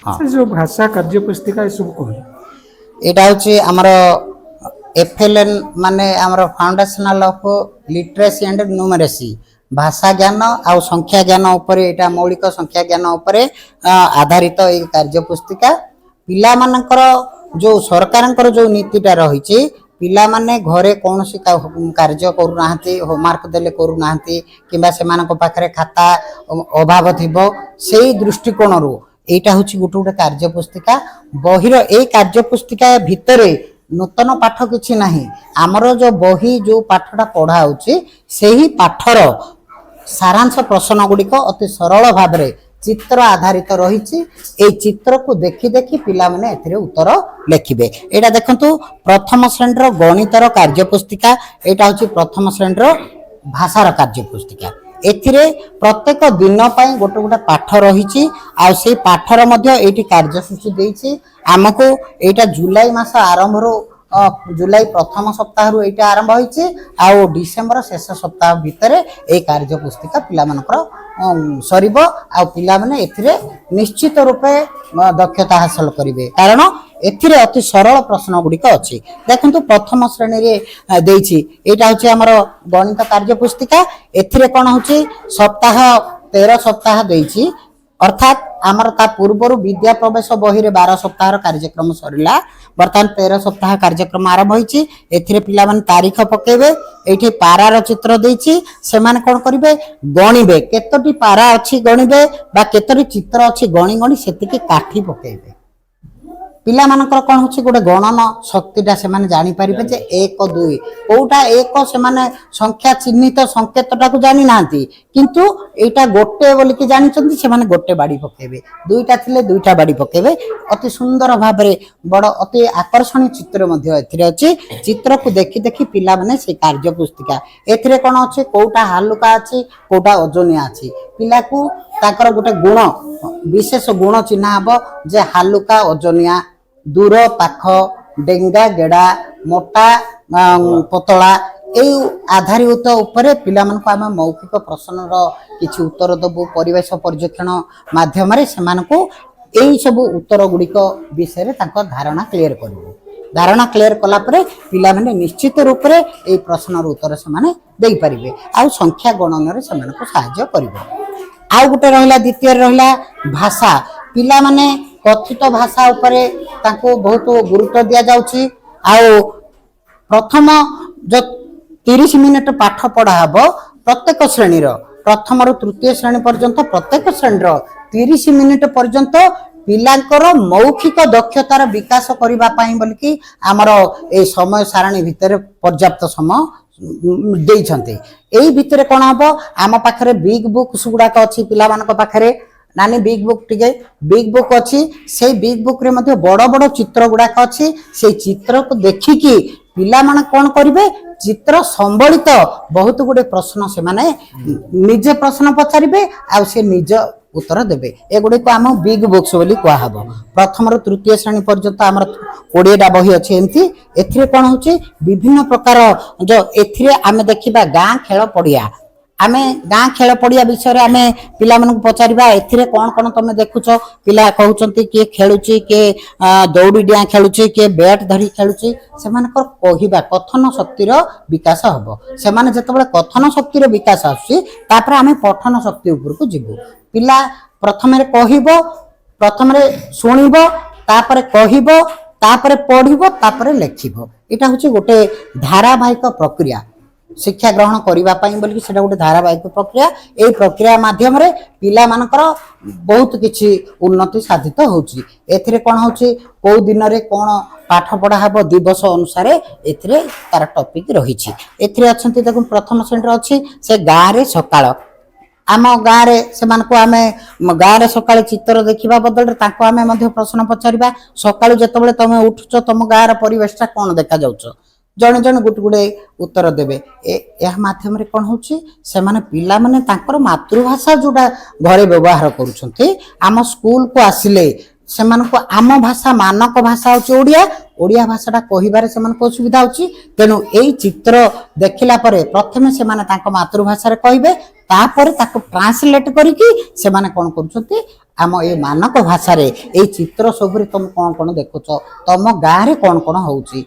हाँ से जो भाषा कार्य पुस्तिका ये सब कौन एटा होची हमर एफएलएन माने हमर foundational of literacy and numeracy भाषा ज्ञान आ संख्या ज्ञान उपरे एटा मौलिक संख्या ज्ञान उपरे आधारित ए कार्य पुस्तिका पिला मानकर जो सरकारंकर जो नीतिटा रही पिला माने घरे कौन सी कार्य करू नाहंती होमवर्क देले करू नाहंती किबा से मानक पाखरे खाता अभाव थिबो सेही दृष्टिकोण रो एटा होची गोटे गोटे कार्य पुस्तिका बहिर ए कार्य पुस्तिका भितरे नूतन पाठ किछि नाही हमर जो बही जो पाठटा पढ़ा होची सेही पाठर सारांश प्रश्न गुड़िक अति सरल भाव में चित्र आधारित रही चित्र को देखि देखि पिला माने एथिरे उत्तर लिखिबे। एटा देखंतु प्रथम श्रेणी गणितर कार्य पुस्तिका एटा होची प्रथम श्रेणी भाषार कार्य पुस्तिका एथिरे प्रत्येक दिन पई गोटे गोटे पाठ रही आ से पाठर मध्य एटी कार्यसूची देइछि हमको एटा जुलाई मास आरंभ रो जुलाई प्रथम सप्ताह रु एटा आरंभ होइछि आ डिसेंबर शेष सप्ताह भितर ए कार्य पुस्तिका पिला मानकर सरीबो आ पिला माने एथिरे निश्चित रूपे दक्षता हासिल करिवे कारण एथिरे अति सरल प्रश्न गुड़िक अच्छी देखंतु प्रथम श्रेणी रे देइछि एटा होछि हमर गणित कार्य पुस्तिका एथिरे कोन होछि सप्ताह 13 सप्ताह देइछि अर्थात आमर ता पूर्वर विद्या प्रवेश बही 12 सप्ताह कार्यक्रम सरिला बर्तमान 13 सप्ताह कार्यक्रम आरंभ होइछि एथिरे पिला माने तारीख पकेबे एठी पारार चित्र देइछि से माने कोन करिवे गणिबे केतोटी पारा अछि गणिबे बा केतोटी चित्र अछि गणि गणि सेतिके काठी पकेबे पिला मानकर कोन होछि गोटे गणन शक्तिटा से माने जानि परिबे जे 1 2 कोउटा 1 से माने संख्या चिन्हित संकेतटा को जानि नांती किंतु एटा गोटे बोली कि जानि चंती से माने गोटे बाडी पकेबे दुईटा थिले दुईटा बाडी पकेबे अति सुंदर भाबरे बड़ अति आकर्षणीय चित्र मध्ये एथिरे अछि चित्र को देखि देखि पिला माने से कार्य पुस्तिका एथिरे कोन अछि कोउटा हालुका अछि कोउटा ओजनिया अछि पिला को ताकर गोटे गुण विशेष गुण चिन्हा हबो जे हालुका ओजनिया दूर पाख डेंगा गेड़ा मोटा पतला ए आधारित उपरे पिला मन को आम मौखिक प्रश्न रो किछि उत्तर दबु परिवेश पर्यवेक्षण माध्यम रे समान को एई सब उत्तर गुड़िक विषय तांको धारणा क्लियर करबो धारणा क्लियर कला परे पिला माने निश्चित रूप रे एई प्रश्न रो उत्तर समान देई परिबे आ संख्या गणन रे समान को सहायता करबो आ गुटे रहला द्वितीय रहला भाषा पिला माने कथित भाषा उपरे ताको बहुत गुरुत्व दिया जाउछि आ प्रथम जो 30 मिनिट पाठ पढ़ा हबो प्रत्येक श्रेणी रो प्रथम रु तृतीय श्रेणी पर्यंत प्रत्येक श्रेणी रो 30 मिनिट पर्यंत पिलांकर मौखिक दक्षतार विकास करिबा पई बोल कि हमर ए समय सारणी भितर पर्याप्त समय देइछन्ते एई भितर कोन हबो आम पाखरे बिग बुक सुगुडा अछि पिला मानक पाखरे नानी बिग बुक टिके बिग बुक अच्छी से बिग बुक रे मध्य बड़ बड़ चित्र गुड़ाक अच्छी से चित्र को देखिकी पिला माने कोन करिवे चित्र संबलित बहुत गुडे प्रश्न से माने निजे प्रश्न पचारिबे आ से निज उत्तर देबे ए गुडे को हम बिग बुक्स बोली कहा हबो प्रथम रु तृतीय श्रेणी पर्यंत हमर 20 टा बही अछि एंती एथिरे कोन होची विभिन्न प्रकार जो एथिरे आमे देखिबा गां खेल पड़िया आमे गां खेल पड़िया विषय रे आमे पिला मन को पचारिबा एथिरे कोन कोन तमे देखुछ पिला कहउचंती के खेलुची के दौड़ी डिया खेलुची के बैट धरी खेलुची से मानकर कहिबा कथन शक्तिर विकास हबो से माने जतबे कथन शक्तिर विकास आसी तापर आमे पठन शक्ति ऊपर को जिवो पिला प्रथम रे कहिबो प्रथम रे सुनिबो तापर कहिबो तापर पढिबो तापर लिखिबो एटा होची गोटे धारावाहिक प्रक्रिया शिक्षा ग्रहण करिबा पई बोली सेटा गोटे धारावाहिक प्रक्रिया ए प्रक्रिया माध्यम रे पिला मानकर बहुत किछि उन्नति साधित होउची एथिरे कोन होउची को दिन रे कोन पाठ पढ़ा हबो दिवस अनुसार एथिरे तार टॉपिक रहिछि एथिरे अछंती देखो प्रथम श्रेणी रे अछि से गां रे सकाळ आम गाँ रे सेमान को आमे गाँ रे सकाळे चित्र देखिबा बदल रे ताको आमे मध्य प्रश्न पचारिबा सकाळु जतबेले तमे उठुछ तम गाँ रे परिवेशटा कोन देखा जाउछ जने जने गुटे गुटे उत्तर देबे ए माध्यम रे कोन होची से माने पिला माने तांकर मातृभाषा जोडा घरे व्यवहार करूछंती आम स्कूल को आसिले सेमान को आम भाषा मानक भाषा होची ओडिया ओडिया भाषाटा कहिबारे सेमान को सुविधा होची तेनु एई चित्र देखिला परे प्रथमे सेमाने तांको मातृभाषा रे कहिबे तापरे ताको ट्रांसलेट करिकि सेमाने कोन करूछंती आम ए मानक भाषा ये चित्र सबुरी तुम कौन कौन देखुच तुम गाँव में कौन कौन होमती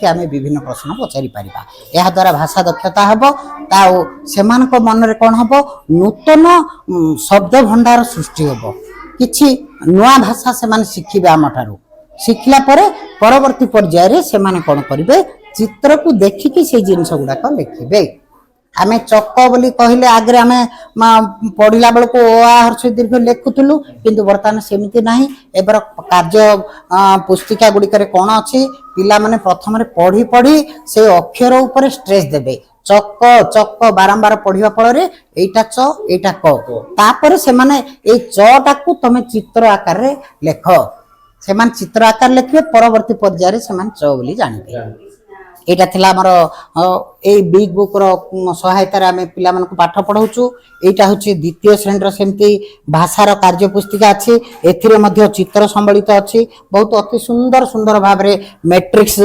आम विभिन्न प्रश्न पचारि पारिबा यह द्वारा भाषा दक्षता हम से मन में कौन हम नूतन शब्द भंडार सृष्टि हम किछि नुआ भाषा से शिखिबे आम ठारू शिखला परवर्ती पर्यायर से कौन करेंगे चित्र को देखिकी से जिनस गुड़ाक लिखे आमे चक बोली कहले आगे आमे पढ़ला बेल को हर्ष दीर्घ लिखुलु किंतु बर्तमान सेमती नाही एबर कार्य पुस्तिका गुड़िक कौन अच्छी पिला माने प्रथम पढ़ी पढ़ी से अक्षर उपर स्ट्रेस देबे चक चक बारंबार पढ़िबा फल एटा च एटा क तापर से माने ए चटा को तमे चित्र आकार रे लेख से माने चित्र आकार लिखिबे परवर्ती पर्यायर से माने च बोली जानिबे एटा थिला हमर ए बिग बुक रो सहायता रे आमे पिला मन को पाठ पढाउछु एटा होछि द्वितीय श्रेणी रो सेमती भाषार कार्य पुस्तिका अछि एथिरे मध्ये चित्र संबलित अछि बहुत अति सुंदर सुंदर भाव रे मैट्रिक्स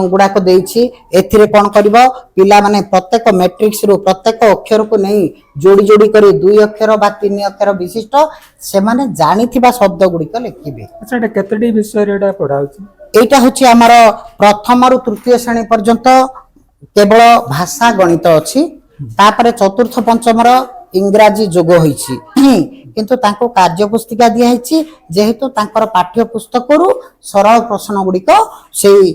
गुडा को देछि एथिरे कोन करबो पिला माने प्रत्येक मैट्रिक्स रो प्रत्येक अक्षर को नै जोडी जोडी करी दुई अक्षर बा तीन अक्षर विशिष्ट से माने जानिथिबा शब्द गुडी को लिखिबे अच्छा एटा केतडी विषय रे एटा पढाउछि एटा होछि हमर प्रथम रु तृतीय श्रेणी पर्यंत केवल भाषा गणित अछि तापर चतुर्थ पंचम रो इंग्राजी जोग होईछि किंतु तांको कार्य पुस्तिका दिया हिछि जेहेतु तांकर पाठ्य पुस्तक रु सरल प्रश्न गुडी को सेई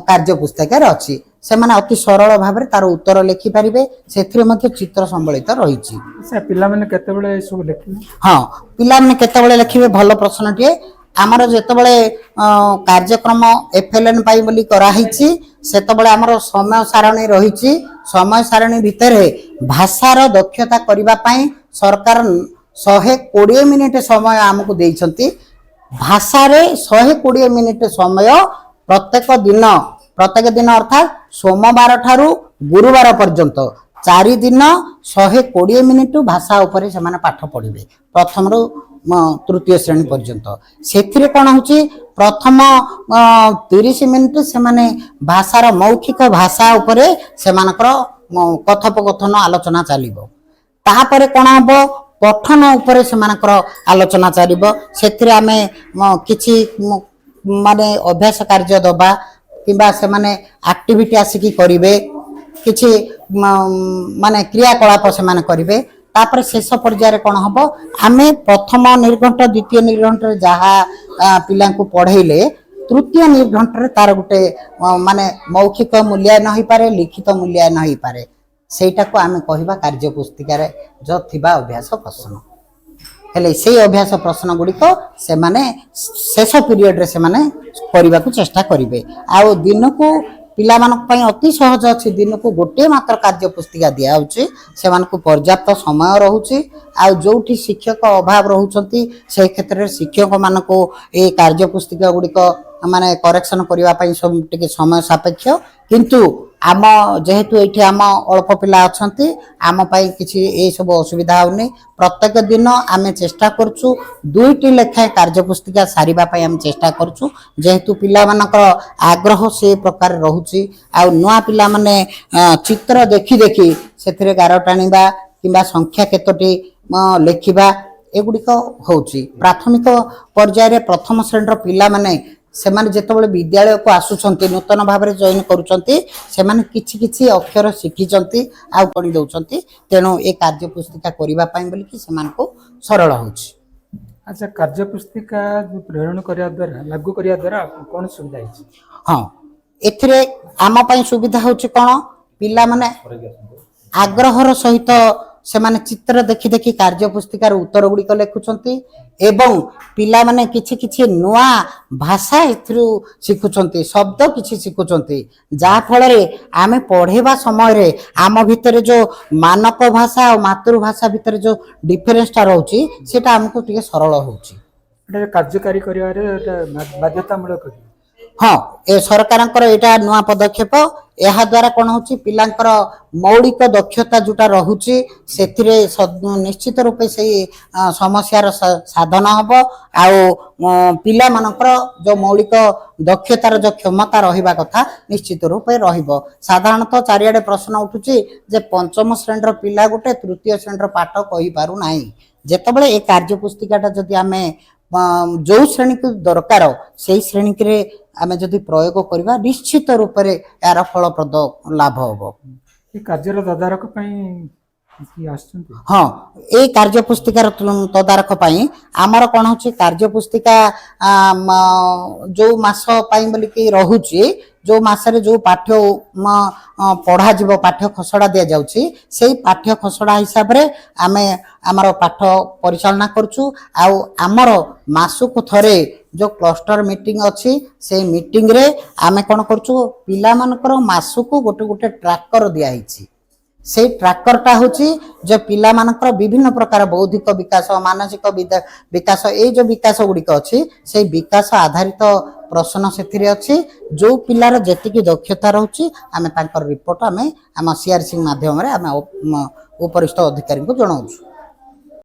कार्य पुस्तिका रे अछि से माने अति सरल भाव रे तार उत्तर लिखि परिबे सेथिरे मध्ये चित्र संबलित रहिछि अच्छा पिला माने केते बेले सब लिखिबे हां पिला माने केते बेले लिखिबे भलो प्रश्न टिए आमर जेतबले कार्यक्रम एफएलएन पाई बोली करा हिछि सेतबले आमर समय सारणी रहिछि समय सारणी भितरे भाषार दक्षता करिबा पई सरकार 120 मिनिट समय हमकु देइछंती भाषा रे 120 मिनिट समय प्रत्येक दिन अर्थात सोमवार ठारू गुरुवार पर्यंत 4 दिन 120 मिनिट भाषा उपरे से माने पाठ पढिबे प्रथम रु तृतीय श्रेणी पर्यंत सेथिरे कोन होची प्रथम 30 मिनिट से माने भाषार मौखिक भाषा उपरे से मानकर कथोपकथन आलोचना चलिबो तापरे कोन हबो पठन उपरे से मानकर आलोचना चलिबो सेथिरे आमे किछि माने अभ्यास कार्य दबा किबा से माने एक्टिविटी आसिकी करिवे किछि माने क्रियाकलाप से माने करिवे तापर शेष पर्यायर कौन हम आमे प्रथम निर्घंट द्वितीय निर्घंट जहा पिला को पढ़ेले तृतीय निर्घंट तार गोटे माने मौखिक मूल्यांकन हो पारे लिखित मूल्यांकन हो पारे सेटा को आमे कहबा कार्य पुस्तिका रे जो थिबा अभ्यास प्रश्न हेले से अभ्यास प्रश्न गुडी को से माने शेष पीरियड रे से माने करबा को चेष्टा करिवे आ दिन को पिला मानक पई अति सहज अछि दिन को गोटे मात्र कार्य पुस्तिका दिया होछि से मान को पर्याप्त समय रहउछि आ जोठी शिक्षक अभाव रहउछंती से क्षेत्र रे शिक्षक मान को ए कार्य पुस्तिका गुडी को माने करेक्शन करिवा पई सब टिके समय सापेक्ष किंतु आम जेहेतु एठी आम अल्प पिला अछंती आम पई किछि ए सब असुविधा होनी प्रत्येक दिन आमे चेष्टा करछु दुईटी लेखा कार्य पुस्तिका सारिबा पई आमे चेष्टा करछु जेहेतु पिला मानकर आग्रह से प्रकार रहउची आ नुआ पिला माने चित्र देखि देखि सेथिरे गार टाणीबा किबा संख्या केतोटी लेखिबा एगुडी को होउची प्राथमिक पर्याय रे प्रथम श्रेणी रो पिला माने से माने जेतबले विद्यालय को आसुचंती नूतन भाव रे जॉइन करूचंती से माने किछि किछि अक्षर शिखिचंती आ पढि दउचंती तेनो ए कार्य पुस्तिका करिबा पई बोली कि से मान को सरल होउची अच्छा कार्य पुस्तिका जो प्रेरण करिया द्वारा लागू करिया द्वारा कोन सुविधा है हां एथिरे आमा पई सुविधा होउची कोन पिला माने आग्रहर सहित से माने चित्र देखि देखि कार्य पुस्तिकार उत्तर गुडी को लेखुचंती एवं पिला माने किछि किछि नुआ भाषा एथरु शिखुचंती शब्द किछि शिखुचंती जा फल रे आमे पढेबा समय रे आम भितरे जो मानक भाषा और मातृभाषा भितरे जो डिफरेंस ता रहउची सेटा हमको टिके सरल होउची एटा कार्यकारी करिया रे एटा बाध्यतामूलक हाँ ए सरकारंकर एटा नुआ पदक्षेप एहा द्वारा कोन होची पिलांकर मौलिक दक्षता जुटा रहुची सेथिरे निश्चित रूपे से समस्यार साधन हबो आ पिला मानकर जो मौलिक दक्षतार जो क्षमता रहिबा कथा निश्चित रूपे रहिबो साधारणतः चारियाडे प्रश्न उठुची जे पंचम श्रेणी रो पिला गुटे तृतीय श्रेणी रो पाठ कहि पारु नाही ଯେତେବେଳେ ଏ କାର୍ଯ୍ୟ ପୁସ୍ତିକାଟା ଯଦି ଆମେ ଯୋଉ ଶ୍ରେଣୀକୁ ଦରକାର ସେଇ ଶ୍ରେଣୀରେ ଆମେ ଯଦି ପ୍ରୟୋଗ କରିବା ନିଶ୍ଚିତ ରୂପରେ ଏହାର ଫଳପ୍ରଦ ଲାଭ ହବ। ଏ କାର୍ଯ୍ୟର ତଦାରଖ ପାଇଁ କିଏ ଆସୁଛନ୍ତି? ହଁ, ଏଇ କାର୍ଯ୍ୟ ପୁସ୍ତିକାର ତଦାରଖ ପାଇଁ ଆମର କ'ଣ ହଉଛି କାର୍ଯ୍ୟ ପୁସ୍ତିକା ଯୋଉ ମାସ ପାଇଁ ବୋଲିକି ରହୁଛି, ଯୋଉ ମାସରେ ଯୋଉ ପାଠ୍ୟ ପଢ଼ାଯିବ, ପାଠ୍ୟ ଖସଡ଼ା ଦିଆଯାଉଛି, ସେଇ ପାଠ୍ୟ ଖସଡ଼ା ହିସାବରେ ଆମେ ଆମର ପାଠ ପରିଚାଳନା କରୁଛୁ। ଆଉ ଆମର ମାସକୁ ଥରେ ଯୋଉ କ୍ଲଷ୍ଟର ମିଟିଂ ଅଛି, ସେଇ ମିଟିଂରେ ଆମେ କ'ଣ କରୁଛୁ, ପିଲାମାନଙ୍କର ମାସକୁ ଗୋଟେ ଗୋଟେ ଟ୍ରାକର ଦିଆହେଇଛି। ସେଇ ଟ୍ରାକରଟା ହଉଛି ଯେ ପିଲାମାନଙ୍କର ବିଭିନ୍ନ ପ୍ରକାର ବୌଦ୍ଧିକ ବିକାଶ, ମାନସିକ ବିକାଶ, ଏଇ ଯୋଉ ବିକାଶ ଗୁଡ଼ିକ ଅଛି, ସେଇ ବିକାଶ ଆଧାରିତ ପ୍ରଶ୍ନ ସେଥିରେ ଅଛି। ଯୋଉ ପିଲାର ଯେତିକି ଦକ୍ଷତା ରହୁଛି ଆମେ ତାଙ୍କର ରିପୋର୍ଟ ଆମେ ଆମ CRC ମାଧ୍ୟମରେ ଆମେ ଉପରିସ୍ଥ ଅଧିକାରୀଙ୍କୁ ଜଣାଉଛୁ।